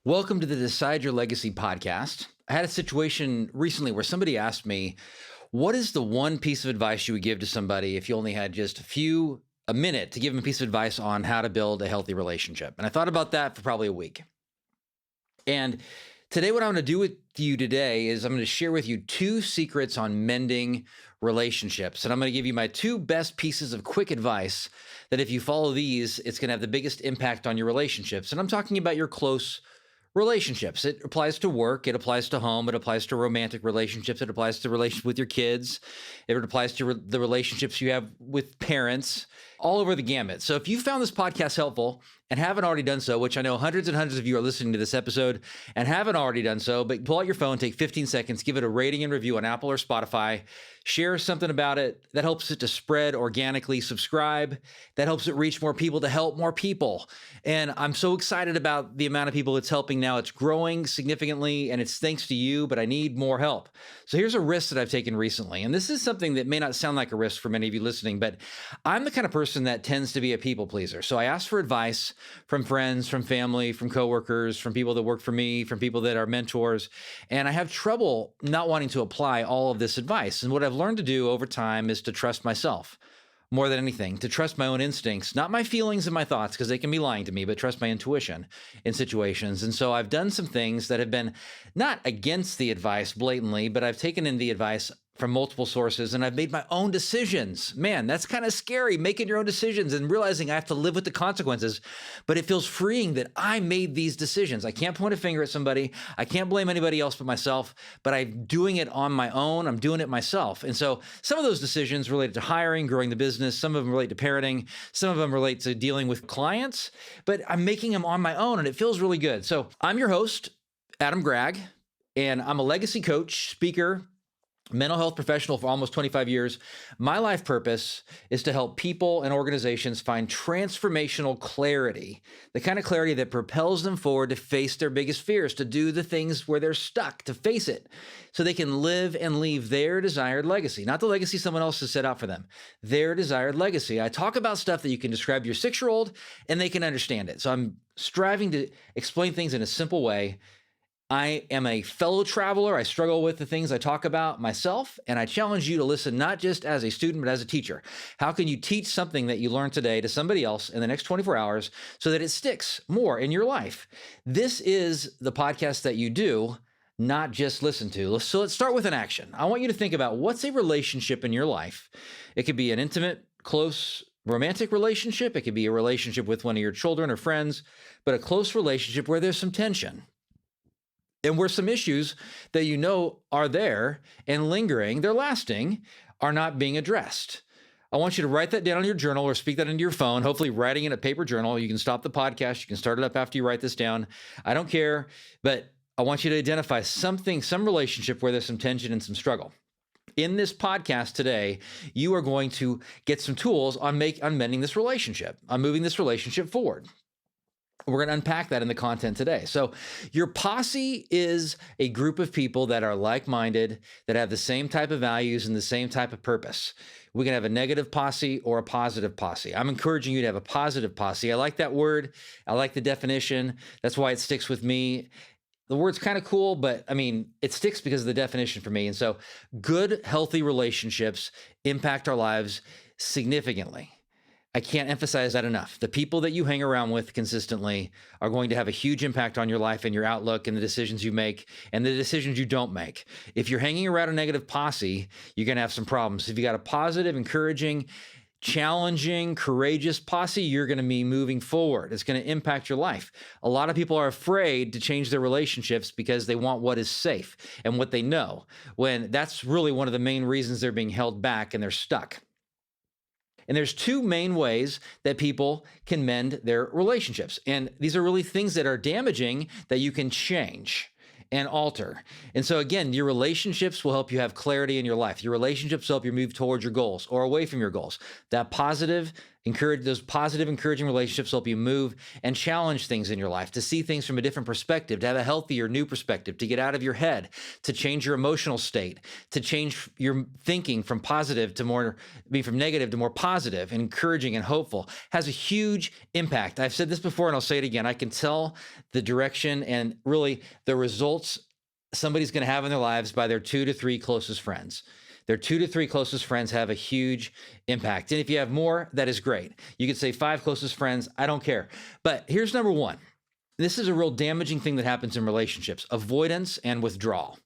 Welcome to the Decide Your Legacy podcast. I had a situation recently where somebody asked me, what is the one piece of advice you would give to somebody if you only had just a minute to give them a piece of advice on how to build a healthy relationship? And I thought about that for probably a week. And today, what I'm going to do with you today is I'm going to share with you two secrets on mending relationships. And I'm going to give you my two best pieces of quick advice that if you follow these, it's going to have the biggest impact on your relationships. And I'm talking about your close relationships. It applies to work. It applies to home. It applies to romantic relationships. It applies to relationships with your kids. It applies to the relationships you have with parents, all over the gamut. So if you found this podcast helpful and haven't already done so, which I know hundreds and hundreds of you are listening to this episode and haven't already done so, but pull out your phone, take 15 seconds, give it a rating and review on Apple or Spotify, share something about it. That helps it to spread organically. Subscribe. That helps it reach more people to help more people. And I'm so excited about the amount of people it's helping now. It's growing significantly and it's thanks to you, but I need more help. So here's a risk that I've taken recently. And this is something that may not sound like a risk for many of you listening, but I'm the kind of person that tends to be a people pleaser. So I ask for advice from friends, from family, from coworkers, from people that work for me, from people that are mentors. And I have trouble not wanting to apply all of this advice. And what I've learned to do over time is to trust myself more than anything, to trust my own instincts, not my feelings and my thoughts, because they can be lying to me, but trust my intuition in situations. And so I've done some things that have been not against the advice blatantly, but I've taken in the advice from multiple sources and I've made my own decisions. Man, that's kind of scary, making your own decisions and realizing I have to live with the consequences, but it feels freeing that I made these decisions. I can't point a finger at somebody. I can't blame anybody else but myself, but I'm doing it on my own. I'm doing it myself. And so some of those decisions related to hiring, growing the business, some of them relate to parenting, some of them relate to dealing with clients, but I'm making them on my own and it feels really good. So I'm your host, Adam Gragg, and I'm a legacy coach, speaker, mental health professional for almost 25 years. My life purpose is to help people and organizations find transformational clarity, the kind of clarity that propels them forward to face their biggest fears, to do the things where they're stuck, to face it, so they can live and leave their desired legacy, not the legacy someone else has set out for them, their desired legacy. I talk about stuff that you can describe to your 6-year-old and they can understand it. So I'm striving to explain things in a simple way. I am a fellow traveler. I struggle with the things I talk about myself, and I challenge you to listen not just as a student, but as a teacher. How can you teach something that you learned today to somebody else in the next 24 hours so that it sticks more in your life? This is the podcast that you do, not just listen to. So let's start with an action. I want you to think about what's a relationship in your life. It could be an intimate, close, romantic relationship. It could be a relationship with one of your children or friends, but a close relationship where there's some tension. And where some issues that you know are there and lingering, they're lasting, are not being addressed. I want you to write that down on your journal or speak that into your phone, hopefully writing in a paper journal. You can stop the podcast. You can start it up after you write this down. I don't care, but I want you to identify something, some relationship where there's some tension and some struggle. In this podcast today, you are going to get some tools on mending this relationship, on moving this relationship forward. We're going to unpack that in the content today. So your posse is a group of people that are like-minded, that have the same type of values and the same type of purpose. We can have a negative posse or a positive posse. I'm encouraging you to have a positive posse. I like that word. I like the definition. That's why it sticks with me. The word's kind of cool, but I mean, it sticks because of the definition for me. And so good, healthy relationships impact our lives significantly. I can't emphasize that enough. The people that you hang around with consistently are going to have a huge impact on your life and your outlook and the decisions you make and the decisions you don't make. If you're hanging around a negative posse, you're going to have some problems. If you got a positive, encouraging, challenging, courageous posse, you're going to be moving forward. It's going to impact your life. A lot of people are afraid to change their relationships because they want what is safe and what they know, when that's really one of the main reasons they're being held back and they're stuck. And there's two main ways that people can mend their relationships. And these are really things that are damaging that you can change and alter. And so again, your relationships will help you have clarity in your life. Your relationships help you move towards your goals or away from your goals. That positive Encourage those positive, encouraging relationships help you move and challenge things in your life, to see things from a different perspective, to have a healthier new perspective, to get out of your head, to change your emotional state, to change your thinking from positive to more, from negative to more positive, and encouraging and hopeful, has a huge impact. I've said this before and I'll say it again. I can tell the direction and really the results somebody's going to have in their lives by their 2 to 3 closest friends. Their 2 to 3 closest friends have a huge impact. And if you have more, that is great. You could say 5 closest friends. I don't care. But here's number one. This is a real damaging thing that happens in relationships: avoidance and withdrawal.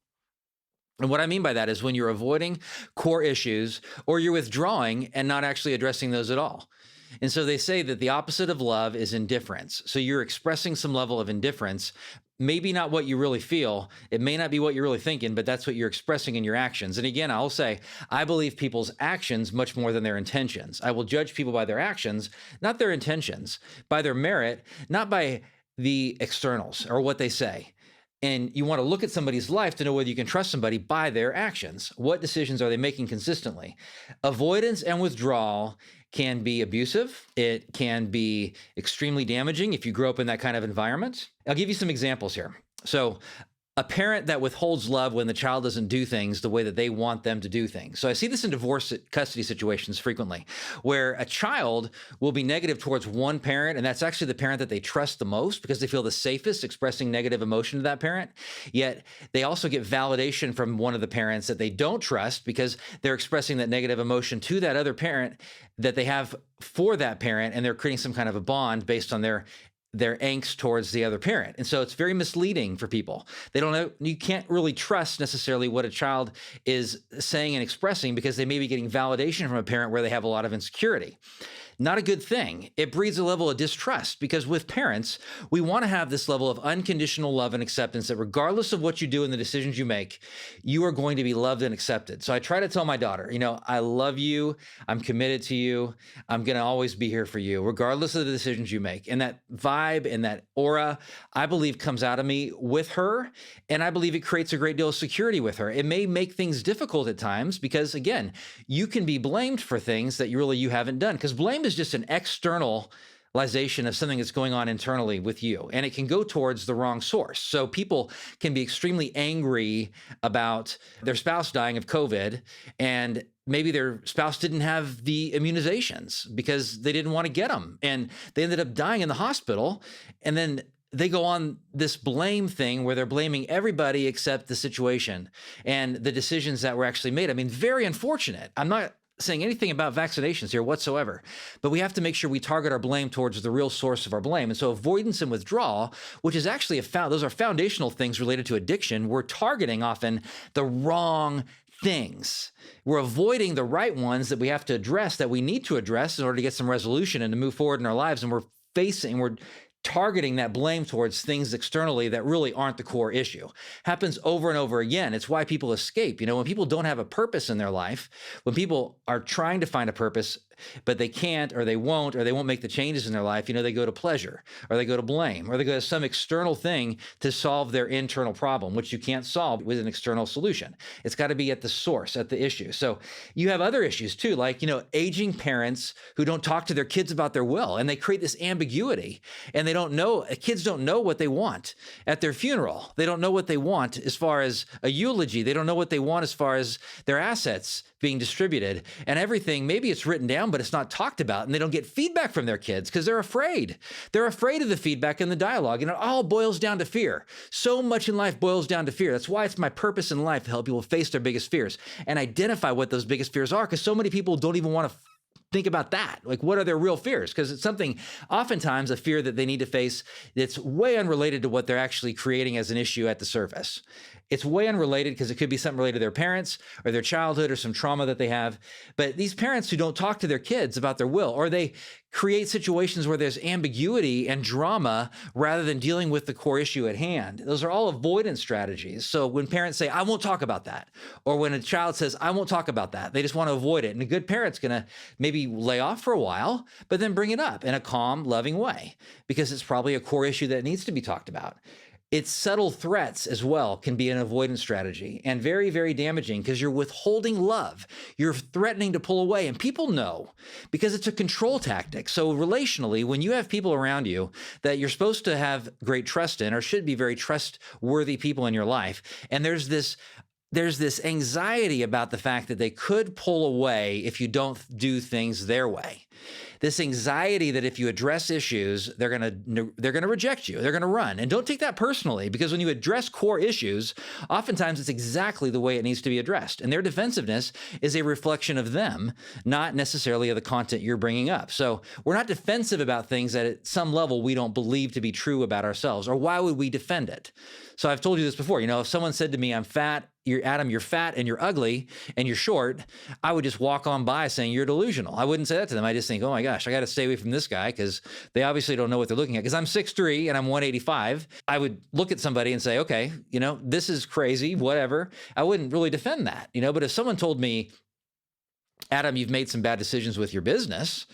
And what I mean by that is when you're avoiding core issues, or you're withdrawing and not actually addressing those at all. And so they say that the opposite of love is indifference. So you're expressing some level of indifference, maybe not what you really feel. It may not be what you're really thinking, but that's what you're expressing in your actions. And again, I'll say, I believe people's actions much more than their intentions. I will judge people by their actions, not their intentions, by their merit, not by the externals or what they say. And you want to look at somebody's life to know whether you can trust somebody by their actions. What decisions are they making consistently? Avoidance and withdrawal can be abusive. It can be extremely damaging if you grow up in that kind of environment. I'll give you some examples here. So a parent that withholds love when the child doesn't do things the way that they want them to do things. So I see this in divorce custody situations frequently, where a child will be negative towards one parent, and that's actually the parent that they trust the most because they feel the safest expressing negative emotion to that parent. Yet they also get validation from one of the parents that they don't trust because they're expressing that negative emotion to that other parent that they have for that parent, and they're creating some kind of a bond based on their angst towards the other parent. And so it's very misleading for people. They don't know, you can't really trust necessarily what a child is saying and expressing because they may be getting validation from a parent where they have a lot of insecurity. Not a good thing. It breeds a level of distrust because with parents, we want to have this level of unconditional love and acceptance that regardless of what you do and the decisions you make, you are going to be loved and accepted. So I try to tell my daughter, I love you. I'm committed to you. I'm going to always be here for you, regardless of the decisions you make. And that vibe and that aura, I believe, comes out of me with her. And I believe it creates a great deal of security with her. It may make things difficult at times because, again, you can be blamed for things that you haven't done, because blame is just an externalization of something that's going on internally with you, and it can go towards the wrong source. So people can be extremely angry about their spouse dying of COVID, and maybe their spouse didn't have the immunizations because they didn't want to get them, and they ended up dying in the hospital. And then they go on this blame thing where they're blaming everybody except the situation and the decisions that were actually made. I mean, very unfortunate. I'm not saying anything about vaccinations here whatsoever, but we have to make sure we target our blame towards the real source of our blame. And so avoidance and withdrawal, which is actually those are foundational things related to addiction. We're targeting often the wrong things. We're avoiding the right ones that we have to address, that we need to address in order to get some resolution and to move forward in our lives. And we're targeting that blame towards things externally that really aren't the core issue. Happens over and over again. It's why people escape. When people don't have a purpose in their life, when people are trying to find a purpose, but they can't, or they won't make the changes in their life, they go to pleasure, or they go to blame, or they go to some external thing to solve their internal problem, which you can't solve with an external solution. It's got to be at the source, at the issue. So you have other issues too, like, aging parents who don't talk to their kids about their will, and they create this ambiguity, and kids don't know what they want at their funeral. They don't know what they want as far as a eulogy. They don't know what they want as far as their assets being distributed and everything. Maybe it's written down, but it's not talked about, and they don't get feedback from their kids because they're afraid. They're afraid of the feedback and the dialogue, and it all boils down to fear. So much in life boils down to fear. That's why it's my purpose in life to help people face their biggest fears and identify what those biggest fears are, because so many people don't even want to think about that. Like, what are their real fears? Because it's something, oftentimes a fear that they need to face that's way unrelated to what they're actually creating as an issue at the surface. It's way unrelated because it could be something related to their parents or their childhood or some trauma that they have. But these parents who don't talk to their kids about their will, or they create situations where there's ambiguity and drama rather than dealing with the core issue at hand. Those are all avoidance strategies. So when parents say, I won't talk about that, or when a child says, I won't talk about that, they just want to avoid it. And a good parent's going to maybe lay off for a while, but then bring it up in a calm, loving way, because it's probably a core issue that needs to be talked about. It's subtle threats as well can be an avoidance strategy, and very, very damaging because you're withholding love. You're threatening to pull away, and people know because it's a control tactic. So relationally, when you have people around you that you're supposed to have great trust in or should be very trustworthy people in your life, and there's this anxiety about the fact that they could pull away if you don't do things their way. This anxiety that if you address issues, they're going to reject you. They're going to run. And don't take that personally, because when you address core issues, oftentimes it's exactly the way it needs to be addressed. And their defensiveness is a reflection of them, not necessarily of the content you're bringing up. So we're not defensive about things that at some level we don't believe to be true about ourselves, or why would we defend it? So I've told you this before, if someone said to me, I'm fat, Adam, you're fat and you're ugly and you're short, I would just walk on by saying you're delusional. I wouldn't say that to them. I just think, oh my gosh, I got to stay away from this guy because they obviously don't know what they're looking at. Because I'm 6'3" and I'm 185. I would look at somebody and say, okay, this is crazy, whatever. I wouldn't really defend that, but if someone told me, Adam, you've made some bad decisions with your business,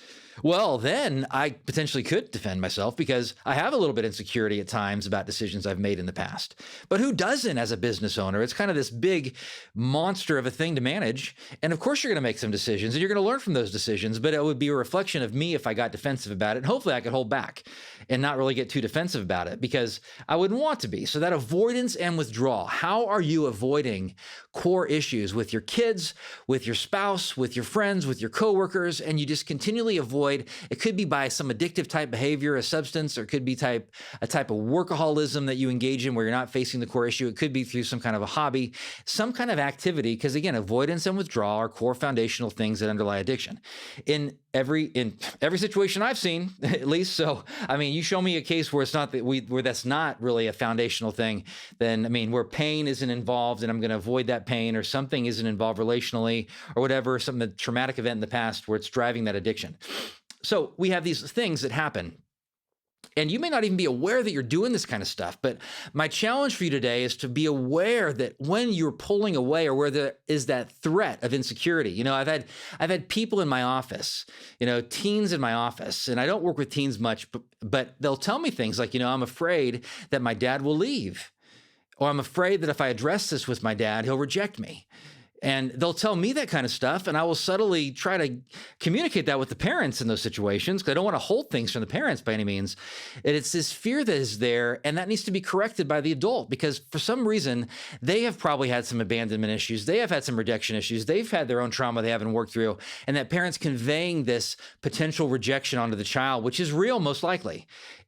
well, then I potentially could defend myself because I have a little bit of insecurity at times about decisions I've made in the past. But who doesn't as a business owner? It's kind of this big monster of a thing to manage. And of course, you're going to make some decisions and you're going to learn from those decisions, but it would be a reflection of me if I got defensive about it. And hopefully I could hold back and not really get too defensive about it because I wouldn't want to be. So that avoidance and withdrawal, how are you avoiding core issues with your kids, with your spouse, with your friends, with your coworkers, and you just continually avoid. It could be by some addictive type behavior, a substance, or it could be a type of workaholism that you engage in where you're not facing the core issue. It could be through some kind of a hobby, some kind of activity, because again, avoidance and withdrawal are core foundational things that underlie addiction. In every situation I've seen, at least. So, you show me a case where it's not where that's not really a foundational thing, then where pain isn't involved and I'm going to avoid that pain, or something isn't involved relationally or whatever, a traumatic event in the past where it's driving that addiction. So we have these things that happen. And you may not even be aware that you're doing this kind of stuff, but my challenge for you today is to be aware that when you're pulling away or where there is that threat of insecurity. I've had people in my office, teens in my office, and I don't work with teens much, but they'll tell me things like, I'm afraid that my dad will leave, or I'm afraid that if I address this with my dad, he'll reject me. And they'll tell me that kind of stuff, and I will subtly try to communicate that with the parents in those situations because I don't want to hold things from the parents by any means. And it's this fear that is there, and that needs to be corrected by the adult because for some reason, they have probably had some abandonment issues. They have had some rejection issues. They've had their own trauma they haven't worked through, and that parent's conveying this potential rejection onto the child, which is real most likely.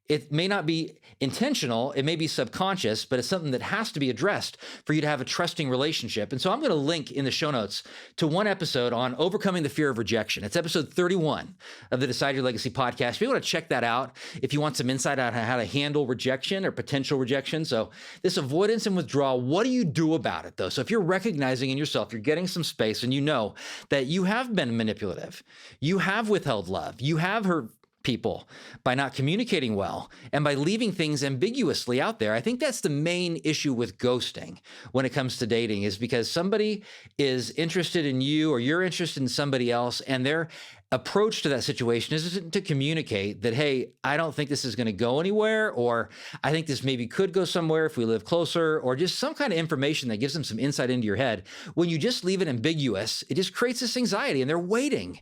It may not be intentional, it may be subconscious, but it's something that has to be addressed for you to have a trusting relationship. And so I'm going to link in the show notes to one episode on overcoming the fear of rejection. It's episode 31 of the Decide Your Legacy podcast. If you want to check that out, if you want some insight on how to handle rejection or potential rejection. So this avoidance and withdrawal, what do you do about it though? So if you're recognizing in yourself, you're getting some space and you know that you have been manipulative, you have withheld love, you have hurt people by not communicating well and by leaving things ambiguously out there. I think that's the main issue with ghosting when it comes to dating, is because somebody is interested in you or you're interested in somebody else, and their approach to that situation isn't to communicate that, hey, I don't think this is going to go anywhere, or I think this maybe could go somewhere if we live closer, or just some kind of information that gives them some insight into your head. When you just leave it ambiguous, it just creates this anxiety, and they're waiting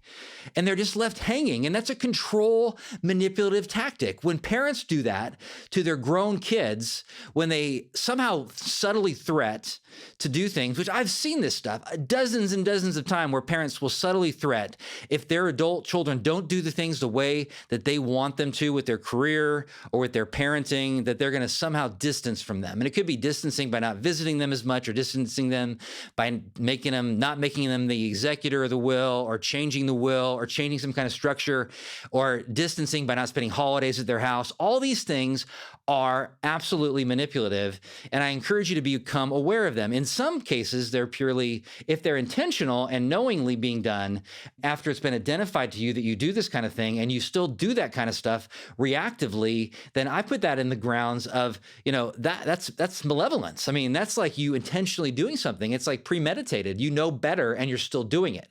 and they're just left hanging. And that's a control manipulative tactic. When parents do that to their grown kids, when they somehow subtly threat to do things, which I've seen this stuff dozens and dozens of times, where parents will subtly threat if their adult children don't do the things the way that they want them to with their career or with their parenting, that they're going to somehow distance from them. And it could be distancing by not visiting them as much, or distancing them by not making them the executor of the will, or changing the will, or changing some kind of structure, or distancing by not spending holidays at their house. All these things are absolutely manipulative, and I encourage you to become aware of them. In some cases, they're purely, if they're intentional and knowingly being done after it's been identified identified to you that you do this kind of thing and you still do that kind of stuff reactively, then I put that in the grounds of, that's malevolence. I mean, that's like you intentionally doing something. It's like premeditated. You know better and you're still doing it.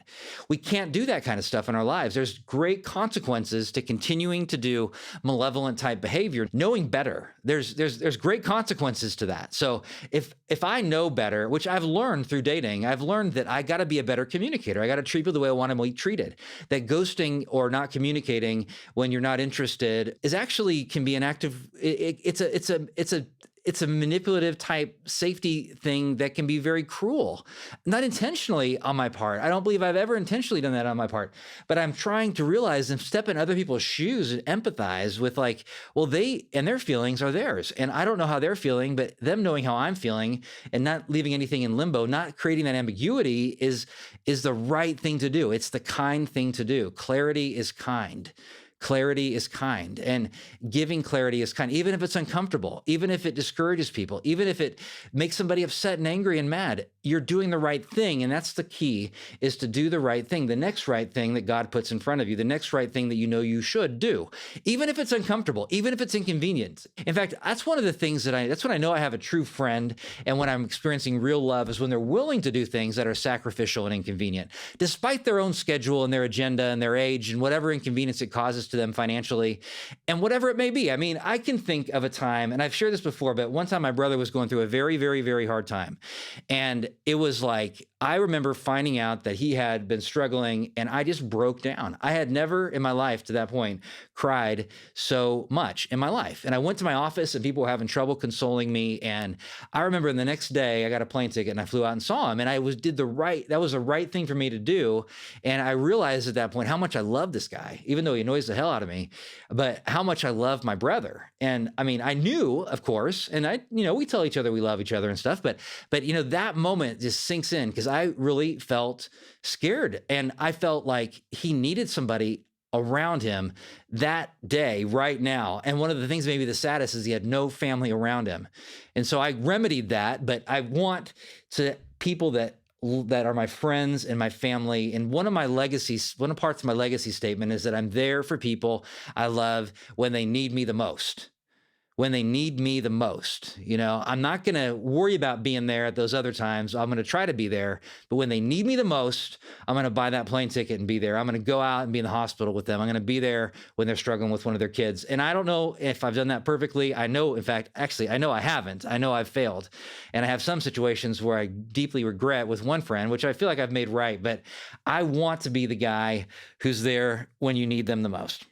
We can't do that kind of stuff in our lives. There's great consequences to continuing to do malevolent type behavior. Knowing better, there's great consequences to that. So if I know better, which I've learned through dating, I've learned that I got to be a better communicator. I got to treat people the way I want to be treated. That ghosting or not communicating when you're not interested is actually can be an active. It's a manipulative type safety thing that can be very cruel, not intentionally on my part. I don't believe I've ever intentionally done that on my part, but I'm trying to realize and step in other people's shoes and empathize with like, well, they and their feelings are theirs. And I don't know how they're feeling, but them knowing how I'm feeling and not leaving anything in limbo, not creating that ambiguity is the right thing to do. It's the kind thing to do. Clarity is kind. Clarity is kind, and giving clarity is kind, even if it's uncomfortable, even if it discourages people, even if it makes somebody upset and angry and mad. You're doing the right thing, and that's the key, is to do the right thing, the next right thing that God puts in front of you, the next right thing that you know you should do, even if it's uncomfortable, even if it's inconvenient. In fact, that's one of the things that's when I know I have a true friend, and when I'm experiencing real love is when they're willing to do things that are sacrificial and inconvenient, despite their own schedule and their agenda and their age and whatever inconvenience it causes to them financially and whatever it may be. I mean, I can think of a time, and I've shared this before, but one time my brother was going through a very, very, very hard time. And it was like, I remember finding out that he had been struggling and I just broke down. I had never in my life to that point cried so much in my life. And I went to my office and people were having trouble consoling me. And I remember the next day I got a plane ticket and I flew out and saw him, and that was the right thing for me to do. And I realized at that point how much I love this guy, even though he annoys the hell out of me, but how much I love my brother. And I mean, I knew, of course, and we tell each other we love each other and stuff, but that moment just sinks in because I really felt scared, and I felt like he needed somebody around him that day, right now. And one of the things maybe the saddest is he had no family around him. And so I remedied that, but I want to people that are my friends and my family. And one of parts of my legacy statement is that I'm there for people I love when they need me the most. When they need me the most, I'm not going to worry about being there at those other times. I'm going to try to be there, but when they need me the most, I'm going to buy that plane ticket and be there. I'm going to go out and be in the hospital with them. I'm going to be there when they're struggling with one of their kids. And I don't know if I've done that perfectly. I know, in fact, actually, I know I haven't. I know I've failed. And I have some situations where I deeply regret with one friend, which I feel like I've made right, but I want to be the guy who's there when you need them the most.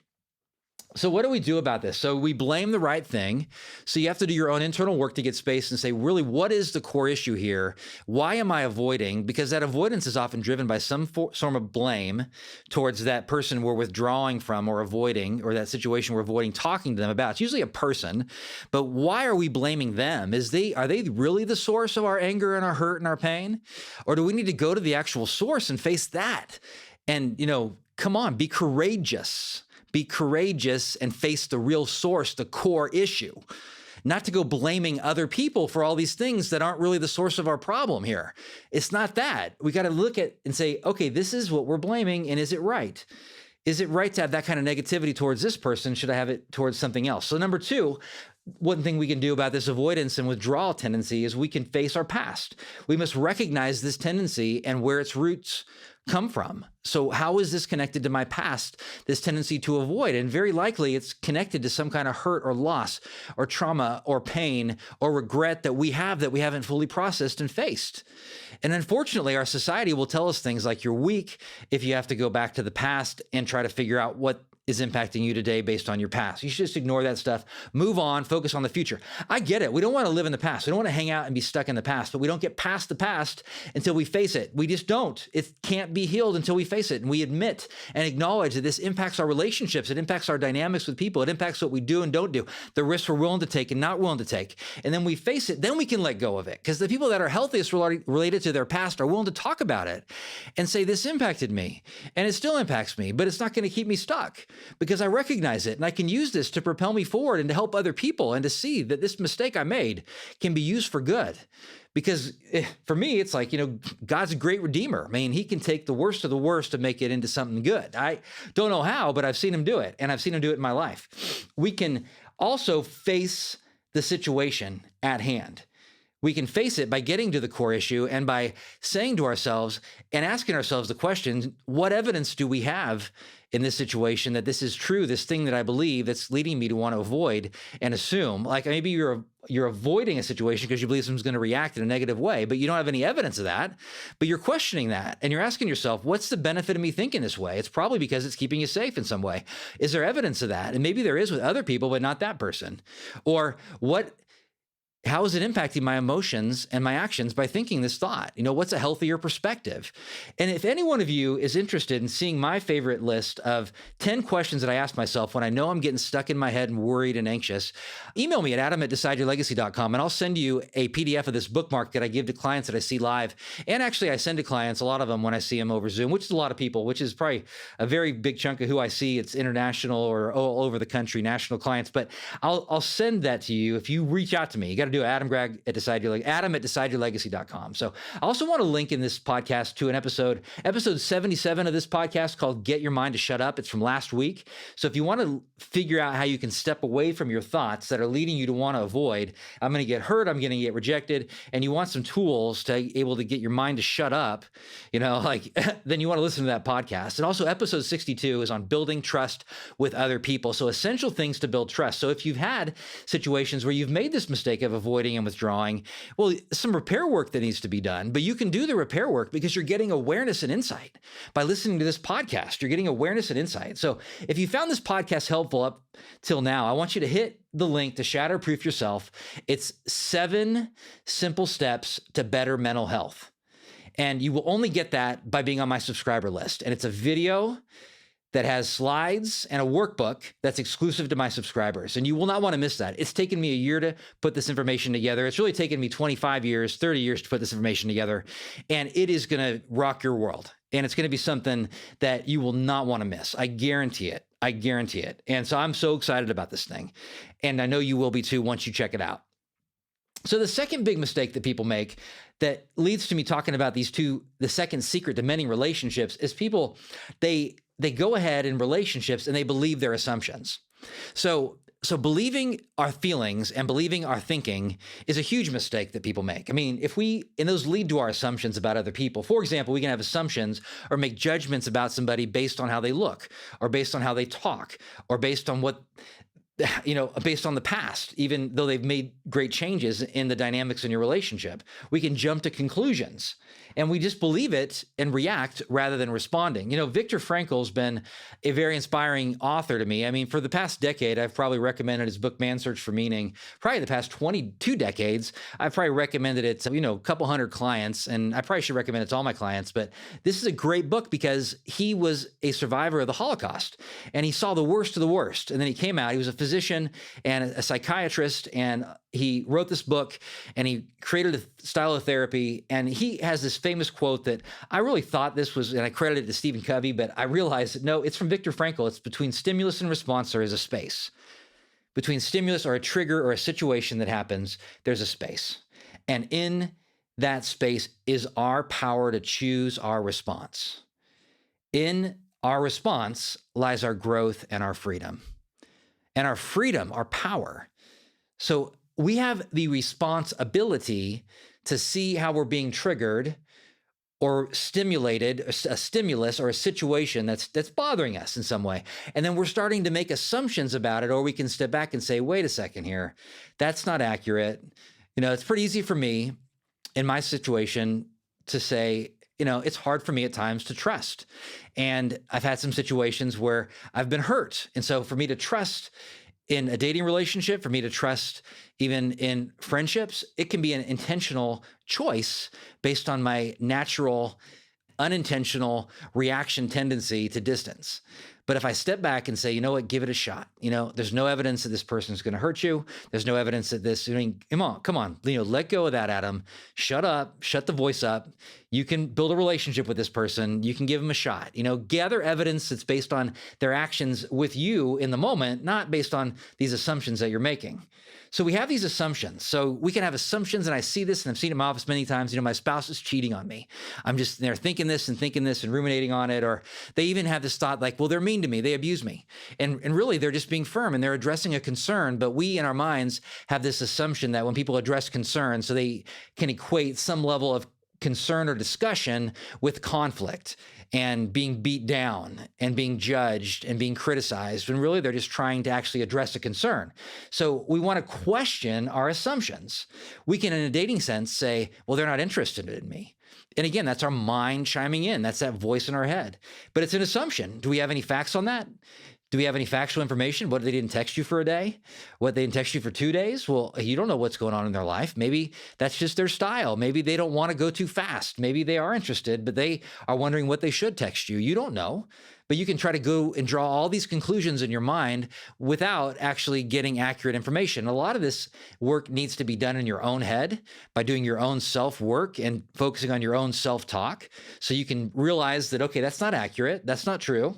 So what do we do about this? So we blame the right thing. So you have to do your own internal work to get space and say, really, what is the core issue here? Why am I avoiding? Because that avoidance is often driven by some form of blame towards that person we're withdrawing from or avoiding, or that situation we're avoiding talking to them about. It's usually a person, but why are we blaming them? Are they really the source of our anger and our hurt and our pain? Or do we need to go to the actual source and face that? And, come on, be courageous. Be courageous and face the real source, the core issue. Not to go blaming other people for all these things that aren't really the source of our problem here. It's not that. We got to look at and say, okay, this is what we're blaming, and is it right? Is it right to have that kind of negativity towards this person? Should I have it towards something else? So number two, one thing we can do about this avoidance and withdrawal tendency is we can face our past. We must recognize this tendency and where its roots come from. So how is this connected to my past, this tendency to avoid? And very likely it's connected to some kind of hurt or loss or trauma or pain or regret that we haven't fully processed and faced. And unfortunately, our society will tell us things like you're weak if you have to go back to the past and try to figure out what is impacting you today based on your past. You should just ignore that stuff, move on, focus on the future. I get it. We don't want to live in the past. We don't want to hang out and be stuck in the past, but we don't get past the past until we face it. We just don't. It can't be healed until we face it. And we admit and acknowledge that this impacts our relationships. It impacts our dynamics with people. It impacts what we do and don't do, the risks we're willing to take and not willing to take. And then we face it, then we can let go of it. Because the people that are healthiest related to their past are willing to talk about it and say, this impacted me and it still impacts me, but it's not going to keep me stuck. Because I recognize it and I can use this to propel me forward and to help other people and to see that this mistake I made can be used for good. Because for me, it's like, God's a great redeemer. I mean, he can take the worst of the worst to make it into something good. I don't know how, but I've seen him do it, and I've seen him do it in my life. We can also face the situation at hand. We can face it by getting to the core issue and by saying to ourselves and asking ourselves the question, what evidence do we have in this situation that this is true, this thing that I believe that's leading me to want to avoid and assume? Like maybe you're avoiding a situation because you believe someone's going to react in a negative way, but you don't have any evidence of that, but you're questioning that and you're asking yourself, what's the benefit of me thinking this way? It's probably because it's keeping you safe in some way. Is there evidence of that? And maybe there is with other people, but not that person. Or how is it impacting my emotions and my actions by thinking this thought? What's a healthier perspective? And if any one of you is interested in seeing my favorite list of 10 questions that I ask myself when I know I'm getting stuck in my head and worried and anxious, email me at adam@decideyourlegacy.com, and I'll send you a PDF of this bookmark that I give to clients that I see live. And actually, I send to clients, a lot of them when I see them over Zoom, which is a lot of people, which is probably a very big chunk of who I see. It's international or all over the country, national clients. But I'll send that to you if you reach out to me. You got to do Adam Gragg at Adam@decideyourlegacy.com. So I also want to link in this podcast to an episode 77 of this podcast called Get Your Mind to Shut Up. It's from last week. So if you want to figure out how you can step away from your thoughts that are leading you to want to avoid, I'm going to get hurt, I'm going to get rejected, and you want some tools to be able to get your mind to shut up, then you want to listen to that podcast. And also episode 62 is on building trust with other people. So essential things to build trust. So if you've had situations where you've made this mistake of avoiding and withdrawing, well, some repair work that needs to be done, but you can do the repair work because you're getting awareness and insight by listening to this podcast. You're getting awareness and insight. So if you found this podcast helpful up till now, I want you to hit the link to Shatterproof Yourself. It's 7 simple steps to better mental health. And you will only get that by being on my subscriber list. And it's a video that has slides and a workbook that's exclusive to my subscribers. And you will not want to miss that. It's taken me a year to put this information together. It's really taken me 25 years, 30 years to put this information together. And it is going to rock your world. And it's going to be something that you will not want to miss. I guarantee it. I guarantee it. And so I'm so excited about this thing. And I know you will be too once you check it out. So the second big mistake that people make that leads to me talking about the second secret to mending relationships is people, they go ahead in relationships and they believe their assumptions. So believing our feelings and believing our thinking is a huge mistake that people make. I mean, and those lead to our assumptions about other people. For example, we can have assumptions or make judgments about somebody based on how they look or based on how they talk or based on based on the past, even though they've made great changes in the dynamics in your relationship. We can jump to conclusions and we just believe it and react rather than responding. Viktor Frankl's been a very inspiring author to me. I mean, for the past decade, I've probably recommended his book, Man's Search for Meaning. Probably the past 22 decades, I've probably recommended it to, a couple hundred clients, and I probably should recommend it to all my clients. But this is a great book because he was a survivor of the Holocaust and he saw the worst of the worst. And then he came out, he was a physician and a psychiatrist, and he wrote this book and he created a style of therapy. And he has this famous quote that I really thought this was, and I credit it to Stephen Covey, but I realized that no, it's from Viktor Frankl. It's between stimulus and response, there is a space. Between stimulus or a trigger or a situation that happens, there's a space. And in that space is our power to choose our response. In our response lies our growth and our freedom. And our freedom, our power. So we have the responsibility to see how we're being triggered or stimulated, a stimulus or a situation that's bothering us in some way. And then we're starting to make assumptions about it, or we can step back and say, wait a second here, that's not accurate. It's pretty easy for me in my situation to say, it's hard for me at times to trust. And I've had some situations where I've been hurt. And so for me to trust in a dating relationship, for me to trust even in friendships, it can be an intentional choice based on my natural, unintentional reaction tendency to distance. But if I step back and say, you know what, give it a shot. There's no evidence that this person is going to hurt you. There's no evidence that this, come on, let go of that, Adam. Shut up, shut the voice up. You can build a relationship with this person. You can give them a shot. Gather evidence that's based on their actions with you in the moment, not based on these assumptions that you're making. So we have these assumptions. So we can have assumptions, and I see this, and I've seen it in my office many times. My spouse is cheating on me. I'm just there thinking this and ruminating on it. Or they even have this thought like, well, they're mean to me. They abuse me. And really, they're just being firm, and they're addressing a concern. But we in our minds have this assumption that when people address concern, so they can equate some level of concern or discussion with conflict and being beat down and being judged and being criticized, when really they're just trying to actually address a concern. So we want to question our assumptions. We can, in a dating sense, say, well, they're not interested in me. And again, that's our mind chiming in. That's that voice in our head. But it's an assumption. Do we have any facts on that? Do we have any factual information? What, they didn't text you for a day? What, they didn't text you for 2 days? Well, you don't know what's going on in their life. Maybe that's just their style. Maybe they don't want to go too fast. Maybe they are interested, but they are wondering what they should text you. You don't know, but you can try to go and draw all these conclusions in your mind without actually getting accurate information. A lot of this work needs to be done in your own head by doing your own self-work and focusing on your own self-talk, so you can realize that, okay, that's not accurate. That's not true.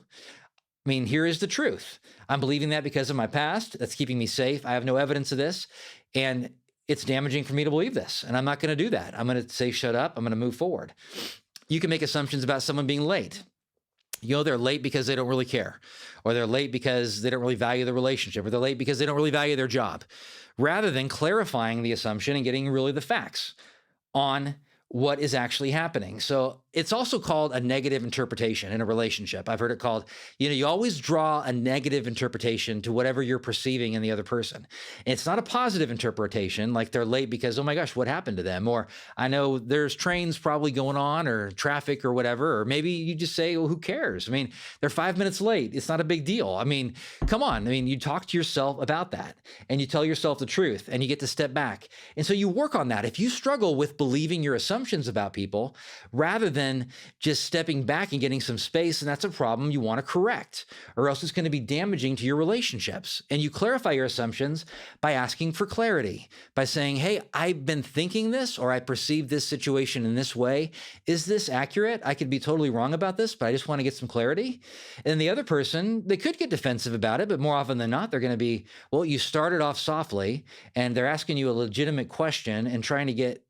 Here is the truth. I'm believing that because of my past. That's keeping me safe. I have no evidence of this. And it's damaging for me to believe this. And I'm not going to do that. I'm going to say, shut up. I'm going to move forward. You can make assumptions about someone being late. They're late because they don't really care, or they're late because they don't really value the relationship, or they're late because they don't really value their job, rather than clarifying the assumption and getting really the facts on what is actually happening. So it's also called a negative interpretation in a relationship. I've heard it called, you always draw a negative interpretation to whatever you're perceiving in the other person. And it's not a positive interpretation, like they're late because, oh my gosh, what happened to them? Or I know there's trains probably going on, or traffic or whatever. Or maybe you just say, well, who cares? They're 5 minutes late. It's not a big deal. Come on. You talk to yourself about that, and you tell yourself the truth, and you get to step back. And so you work on that. If you struggle with believing your assumptions about people, rather than just stepping back and getting some space, and that's a problem you want to correct, or else it's going to be damaging to your relationships. And you clarify your assumptions by asking for clarity, by saying, hey, I've been thinking this, or I perceive this situation in this way. Is this accurate? I could be totally wrong about this, but I just want to get some clarity. And the other person, they could get defensive about it, but more often than not, they're going to be, well, you started off softly, and they're asking you a legitimate question and trying to get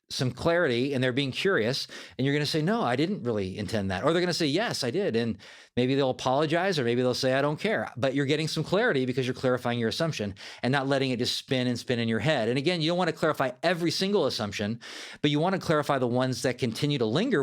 some clarity, and they're being curious, and you're going to say, no, I didn't really intend that. Or they're going to say, yes, I did. And maybe they'll apologize, or maybe they'll say, I don't care. But you're getting some clarity because you're clarifying your assumption and not letting it just spin and spin in your head. And again, you don't want to clarify every single assumption, but you want to clarify the ones that continue to linger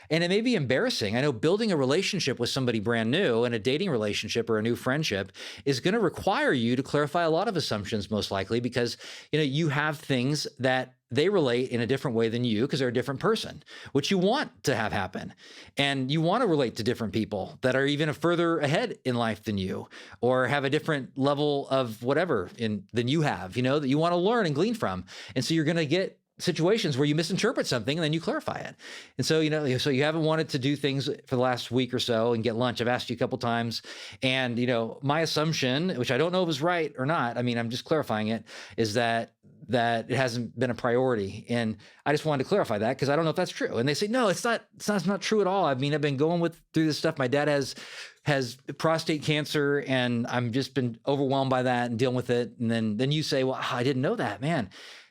and it may be embarrassing. I know building a relationship with somebody brand new, and a dating relationship or a new friendship, is going to require you to clarify a lot of assumptions, most likely, because you have things that they relate in a different way than you, because they're a different person, which you want to have happen. And you want to relate to different people that are even further ahead in life than you, or have a different level of whatever than you have, that you want to learn and glean from. And so you're going to get situations where you misinterpret something and then you clarify it. And so, so you haven't wanted to do things for the last week or so and get lunch. I've asked you a couple times, and, my assumption, which I don't know if is right or not, I'm just clarifying it, is that it hasn't been a priority. And I just wanted to clarify that, because I don't know if that's true. And they say, no, it's not true at all. I've been going through this stuff. My dad has prostate cancer, and I'm just been overwhelmed by that and dealing with it. And then you say, well, I didn't know that, man.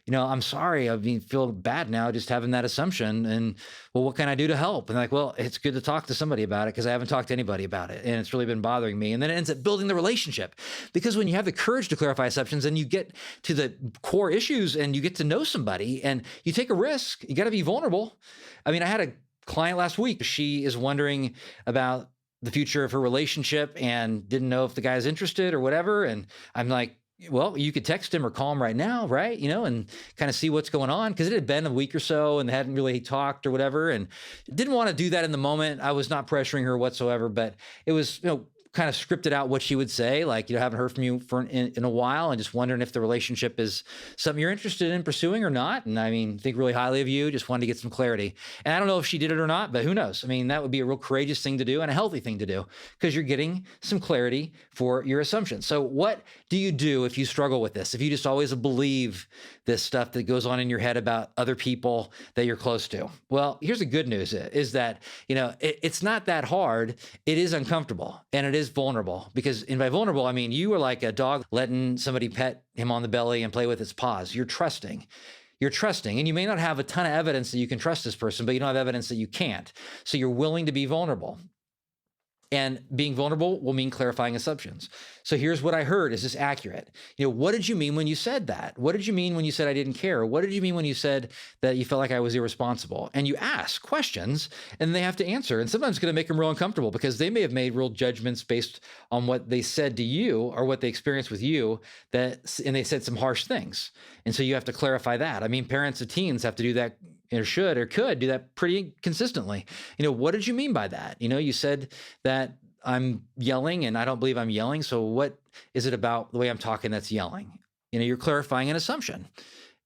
I'm sorry. I feel bad now just having that assumption. And well, what can I do to help? And like, well, it's good to talk to somebody about it, because I haven't talked to anybody about it, and it's really been bothering me. And then it ends up building the relationship, because when you have the courage to clarify assumptions, and you get to the core issues, and you get to know somebody, and you take a risk, you got to be vulnerable. I had a client last week. She is wondering about the future of her relationship and didn't know if the guy's interested or whatever. And I'm like, well, you could text him or call him right now, right? And kind of see what's going on, because it had been a week or so and they hadn't really talked or whatever, and didn't want to do that in the moment. I was not pressuring her whatsoever, but it was, kind of scripted out what she would say, like, haven't heard from you in a while and just wondering if the relationship is something you're interested in pursuing or not. And I mean, think really highly of you, just wanted to get some clarity. And I don't know if she did it or not, but who knows? I mean, that would be a real courageous thing to do and a healthy thing to do because you're getting some clarity for your assumptions. So what do you do if you struggle with this? If you just always believe this stuff that goes on in your head about other people that you're close to? Well, here's the good news is that, it's not that hard. It is uncomfortable and it is vulnerable, because by vulnerable, I mean, you are like a dog letting somebody pet him on the belly and play with its paws. You're trusting, and you may not have a ton of evidence that you can trust this person, but you don't have evidence that you can't. So you're willing to be vulnerable. And being vulnerable will mean clarifying assumptions. So here's what I heard. Is this accurate? What did you mean when you said that? What did you mean when you said I didn't care? What did you mean when you said that you felt like I was irresponsible? And you ask questions and they have to answer. And sometimes it's going to make them real uncomfortable because they may have made real judgments based on what they said to you or what they experienced with you, and they said some harsh things. And so you have to clarify that. I mean, parents of teens have to do that, or should or could do that pretty consistently. What did you mean by that? You said that I'm yelling and I don't believe I'm yelling. So what is it about the way I'm talking that's yelling? You're clarifying an assumption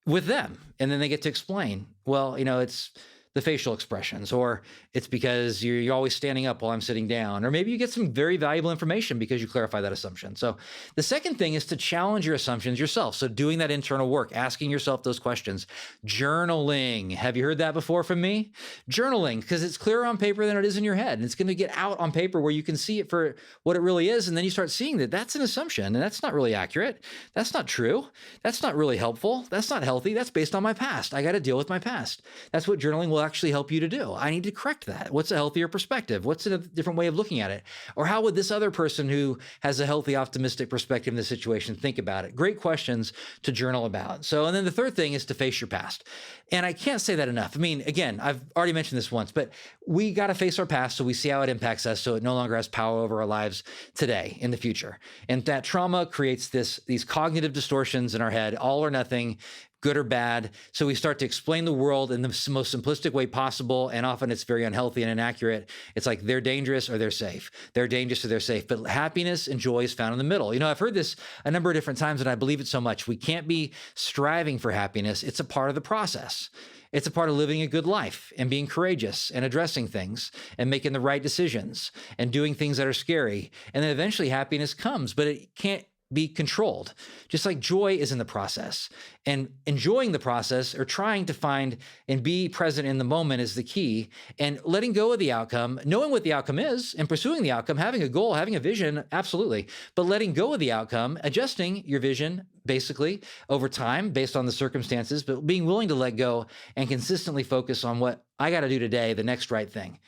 with them. And then they get to explain, well, it's the facial expressions, or it's because you're always standing up while I'm sitting down, or maybe you get some very valuable information because you clarify that assumption. So the second thing is to challenge your assumptions yourself. So doing that internal work, asking yourself those questions, journaling. Have you heard that before from me? Journaling, because it's clearer on paper than it is in your head. And it's going to get out on paper where you can see it for what it really is. And then you start seeing that that's an assumption and that's not really accurate. That's not true. That's not really helpful. That's not healthy. That's based on my past. I got to deal with my past. That's what journaling will actually help you to do. I need to correct that. What's a healthier perspective? What's a different way of looking at it? Or how would this other person who has a healthy, optimistic perspective in the situation think about it? Great questions to journal about. So, and then the third thing is to face your past. And I can't say that enough. I mean, again, I've already mentioned this once, but we got to face our past so we see how it impacts us so it no longer has power over our lives today, in the future. And that trauma creates these cognitive distortions in our head, all or nothing, good or bad. So we start to explain the world in the most simplistic way possible. And often it's very unhealthy and inaccurate. It's like they're dangerous or they're safe. They're dangerous or they're safe. But happiness and joy is found in the middle. I've heard this a number of different times and I believe it so much. We can't be striving for happiness. It's a part of the process. It's a part of living a good life and being courageous and addressing things and making the right decisions and doing things that are scary. And then eventually happiness comes, but it can't be controlled. Just like joy is in the process, and enjoying the process or trying to find and be present in the moment is the key, and letting go of the outcome, knowing what the outcome is and pursuing the outcome, having a goal, having a vision, absolutely, but letting go of the outcome, adjusting your vision basically over time based on the circumstances, but being willing to let go and consistently focus on what I got to do today, the next right thing.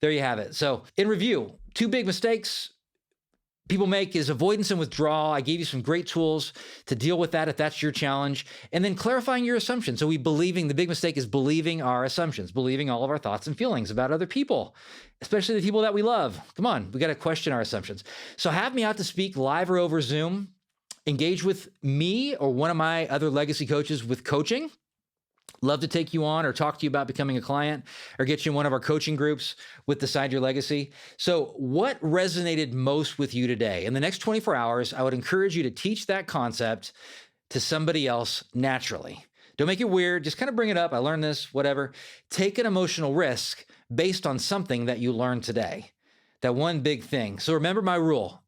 There you have it. So in review, 2 big mistakes people make is avoidance and withdrawal. I gave you some great tools to deal with that if that's your challenge. And then clarifying your assumptions. So the big mistake is believing our assumptions, believing all of our thoughts and feelings about other people, especially the people that we love. Come on, we got to question our assumptions. So have me out to speak live or over Zoom. Engage with me or one of my other legacy coaches with coaching. Love to take you on or talk to you about becoming a client or get you in one of our coaching groups with Decide Your Legacy. So what resonated most with you today? In the next 24 hours, I would encourage you to teach that concept to somebody else naturally. Don't make it weird. Just kind of bring it up. I learned this, whatever. Take an emotional risk based on something that you learned today. That one big thing. So remember my rule.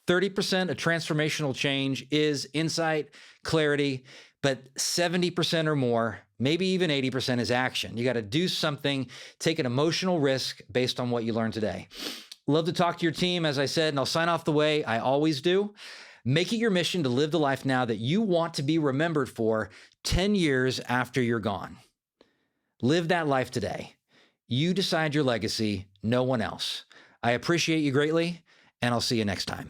30% of transformational change is insight, clarity, but 70% or more, maybe even 80% is action. You got to do something, take an emotional risk based on what you learned today. Love to talk to your team, as I said, and I'll sign off the way I always do. Make it your mission to live the life now that you want to be remembered for 10 years after you're gone. Live that life today. You decide your legacy, no one else. I appreciate you greatly, and I'll see you next time.